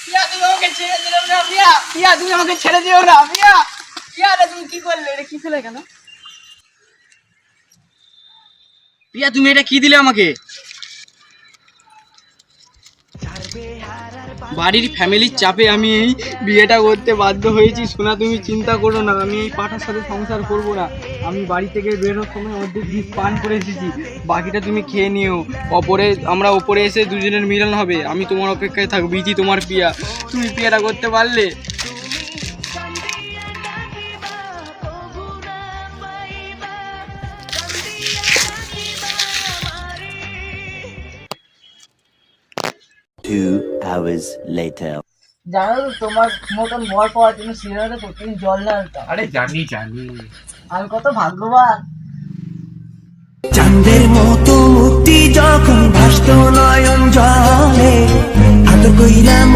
প্রিয়া তুমি আমাকে ছেড়ে দিও না প্রিয়া, প্রিয়া তুমি আমাকে ছেড়ে দিও না প্রিয়া, প্রিয়া রে তুমি কি করলে? এটা কি ছিল কেন? প্রিয়া তুমি এটা কি দিলে আমাকে? বাড়ির ফ্যামিলির চাপে আমি এই বিয়েটা করতে বাধ্য হয়েছি। সোনা তুমি চিন্তা করো না, আমি এই পাঠার সাথে সংসার করব না। আমি বাড়ি থেকে বেরোনোর সময় অর্ধেক বিষ পান করে এসেছি, বাকিটা তুমি খেয়ে নিও। আমরা ওপরে এসে দুজনের মিলন হবে, আমি তোমার অপেক্ষায় থাকবো। ইতি তোমার প্রিয়া। তুমি বিয়েটা করতে পারলে? জানো তো তোমার মতন বর পাওয়ার জন্য সিনেমাতে প্রতিদিন জল ঢালতাম। আরে জানি জানি। আমি কত ভাগ্যবান। চাঁদের মতো মুক্তি যখন ভাসত নয়ন জলে, আদর কইলাম